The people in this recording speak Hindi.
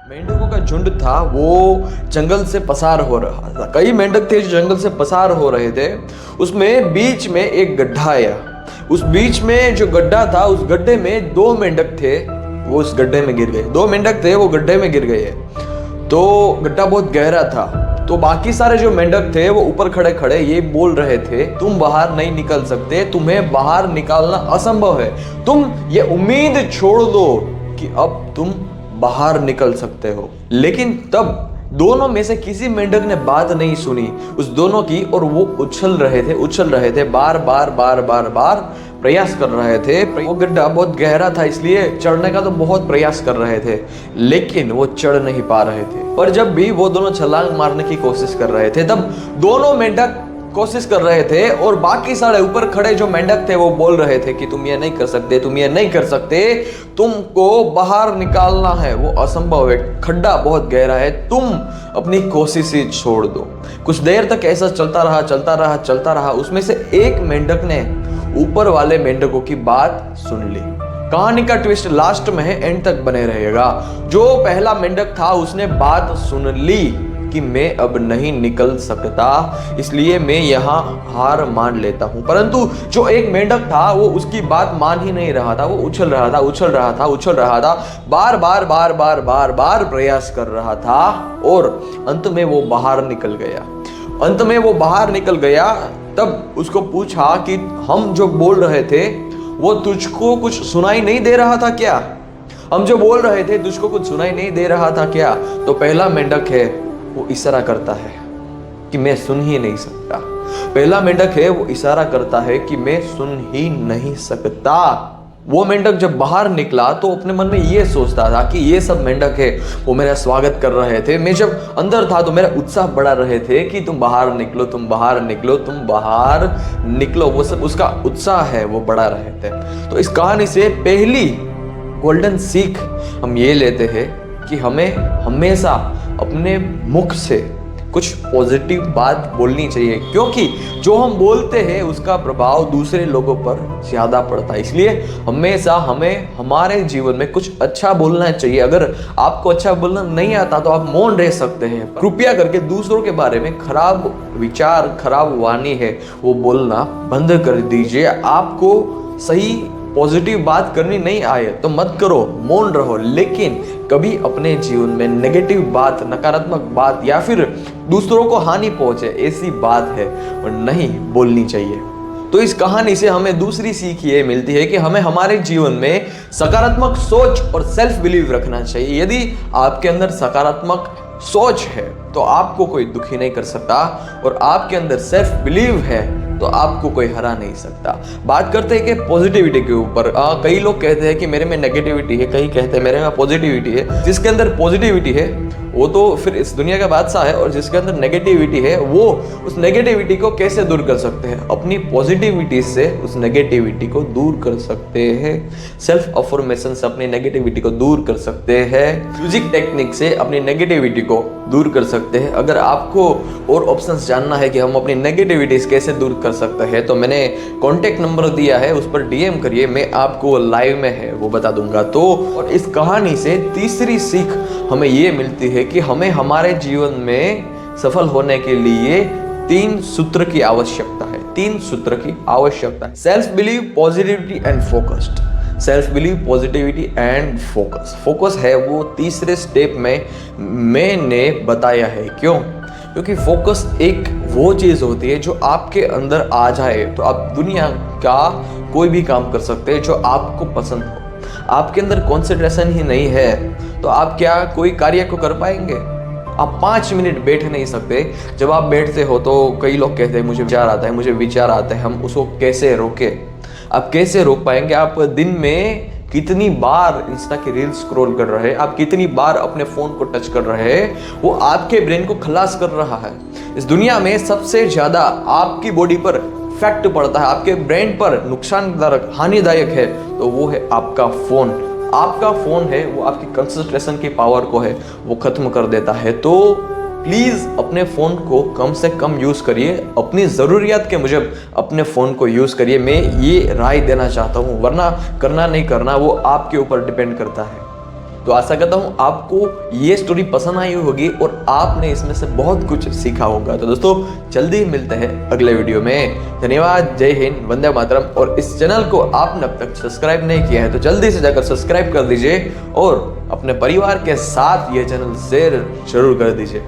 मेंढकों का झुंड था, वो जंगल से पसार हो रहा था। कई मेंढक थे जो जंगल से पसार हो रहे थे। उसमें बीच में एक गड्ढा आया। उस बीच में जो गड्ढा था, उस गड्ढे में दो मेंढक थे, वो उस गड्ढे में गिर गए। दो मेंढक थे, वो गड्ढे में गिर गए। तो गड्ढा बहुत गहरा था। तो बाकी सारे जो मेंढक थे वो ऊपर खड़े खड़े ये बोल रहे थे, तुम बाहर नहीं निकल सकते, तुम्हें बाहर निकालना असंभव है। तुम ये उम्मीद छोड़ दो कि अब तुम बाहर निकल सकते हो। लेकिन तब दोनों में से किसी मेंढक ने बात नहीं सुनी उस दोनों की, और वो उछल रहे थे, बार बार प्रयास कर रहे थे। वो गड्ढा बहुत गहरा था, इसलिए चढ़ने का तो बहुत प्रयास कर रहे थे, लेकिन वो चढ़ नहीं पा रहे थे। पर जब भी वो दोनों छलांग मारने की कोशिश कर रहे थे, तब दोनों मेंढक कोशिश कर रहे थे, और बाकी सारे ऊपर खड़े जो मेंढक थे वो बोल रहे थे कि तुम ये नहीं कर सकते, तुम ये नहीं कर सकते, तुमको बाहर निकालना है, वो असंभव है, खड्डा बहुत गहरा है, तुम अपनी कोशिश ही छोड़ दो। कुछ देर तक ऐसा चलता रहा। उसमें से एक मेंढक ने ऊपर वाले मेंढकों की बात सुन ली। कहानी का ट्विस्ट लास्ट में है, एंड तक बने रहेगा। जो पहला मेंढक था उसने बात सुन ली कि मैं अब नहीं निकल सकता, इसलिए मैं यहाँ हार मान लेता हूँ। परंतु जो एक मेंढक था वो उसकी बात मान ही नहीं रहा था। वो उछल रहा था, बार प्रयास कर रहा था, और अंत में वो बाहर निकल गया। तब उसको पूछा कि हम जो बोल रहे थे वो तुझको कुछ सुनाई नहीं दे रहा था क्या? हम जो बोल रहे थे तुझको कुछ सुनाई नहीं दे रहा था क्या? तो पहला मेंढक है वो इशारा करता है कि मैं सुन ही नहीं सकता। पहला मेंढक है वो इशारा करता है कि मैं सुन ही नहीं सकता। वो मेंढक जब बाहर निकला तो अपने मन में ये सोचता था कि ये सब मेंढक है वो मेरा स्वागत कर रहे थे। मैं जब अंदर था तो मेरा उत्साह बढ़ा रहे थे कि तुम बाहर निकलो। वो सब उसका उत्साह है वो बढ़ा रहे थे। तो इस कहानी से पहली गोल्डन सीख हम ये लेते हैं कि हमें हमेशा अपने मुख से कुछ पॉजिटिव बात बोलनी चाहिए, क्योंकि जो हम बोलते हैं उसका प्रभाव दूसरे लोगों पर ज्यादा पड़ता है। इसलिए हमेशा हमें हमारे जीवन में कुछ अच्छा बोलना चाहिए। अगर आपको अच्छा बोलना नहीं आता तो आप मौन रह सकते हैं। कृपया करके दूसरों के बारे में खराब विचार, खराब वाणी है वो बोलना बंद कर दीजिए। आपको सही पॉजिटिव बात करनी नहीं आए तो मत करो, मौन रहो। लेकिन कभी अपने जीवन में नेगेटिव बात, नकारात्मक बात या फिर दूसरों को हानि पहुंचे ऐसी बात है और नहीं बोलनी चाहिए। तो इस कहानी से हमें दूसरी सीख ये मिलती है कि हमें हमारे जीवन में सकारात्मक सोच और सेल्फ बिलीव रखना चाहिए। यदि आपके अंदर सकारात्मक सोच है तो आपको कोई दुखी नहीं कर सकता, और आपके अंदर सेल्फ बिलीव है तो आपको कोई हरा नहीं सकता। बात करते हैं कि पॉजिटिविटी के ऊपर। कई लोग कहते हैं कि मेरे में नेगेटिविटी है, कई कहते हैं मेरे में पॉजिटिविटी है। जिसके अंदर पॉजिटिविटी है वो तो फिर इस दुनिया का बादशाह है, और जिसके अंदर नेगेटिविटी है वो उस नेगेटिविटी को कैसे दूर कर सकते हैं? अपनी पॉजिटिविटी से उस नेगेटिविटी को दूर कर सकते हैं। सेल्फ अफर्मेशन से अपनी नेगेटिविटी को दूर कर सकते हैं। म्यूजिक टेक्निक से अपनी नेगेटिविटी को दूर कर सकते हैं। अगर आपको और ऑप्शंस जानना है कि हम अपनी नेगेटिविटीज कैसे दूर कर सकते हैं तो मैंने कॉन्टेक्ट नंबर दिया है, उस पर डीएम करिए, मैं आपको लाइव में है वो बता दूंगा। तो और इस कहानी से तीसरी सीख हमें ये मिलती है कि हमें हमारे जीवन में सफल होने के लिए 3 सूत्र की आवश्यकता है। 3 सूत्र की आवश्यकता है। Self believe, positivity and focused. Self believe, positivity and focus. Focus है वो तीसरे स्टेप में मैंने बताया है। क्यों? क्योंकि फोकस एक वो चीज होती है जो आपके अंदर आ जाए तो आप दुनिया का कोई भी काम कर सकते हैं जो आपको पसंद हो। आपके अंदर कंसंट्रेशन ही नहीं है तो आप क्या कोई कार्य को कर पाएंगे? आप 5 मिनट बैठ नहीं सकते। जब आप बैठते हो तो कई लोग कहते हैं मुझे विचार आता है, हम उसको कैसे रोके? आप कैसे रोक पाएंगे? आप दिन में कितनी बार इंस्टा की रील स्क्रॉल कर रहे हैं, आप कितनी बार अपने फोन को टच कर रहे हैं, वो आपके ब्रेन को खलास कर रहा है। इस दुनिया में सबसे ज्यादा आपकी बॉडी पर इफेक्ट पड़ता है, आपके ब्रेन पर नुकसानदायक, हानिदायक है तो वो है आपका फोन। आपका फोन है वो आपकी कंसंट्रेशन की पावर को है वो खत्म कर देता है। तो प्लीज अपने फोन को कम से कम यूज करिए, अपनी जरूरियात के मुजब अपने फोन को यूज करिए। मैं ये राय देना चाहता हूँ, वरना करना नहीं करना वो आपके ऊपर डिपेंड करता है। तो आशा करता हूँ आपको ये स्टोरी पसंद आई होगी और आपने इसमें से बहुत कुछ सीखा होगा। तो दोस्तों जल्दी ही मिलते हैं अगले वीडियो में। धन्यवाद, जय हिंद, वंदे मातरम। और इस चैनल को आपने अब तक सब्सक्राइब नहीं किया है तो जल्दी से जाकर सब्सक्राइब कर दीजिए और अपने परिवार के साथ ये चैनल शेयर जरूर कर दीजिए।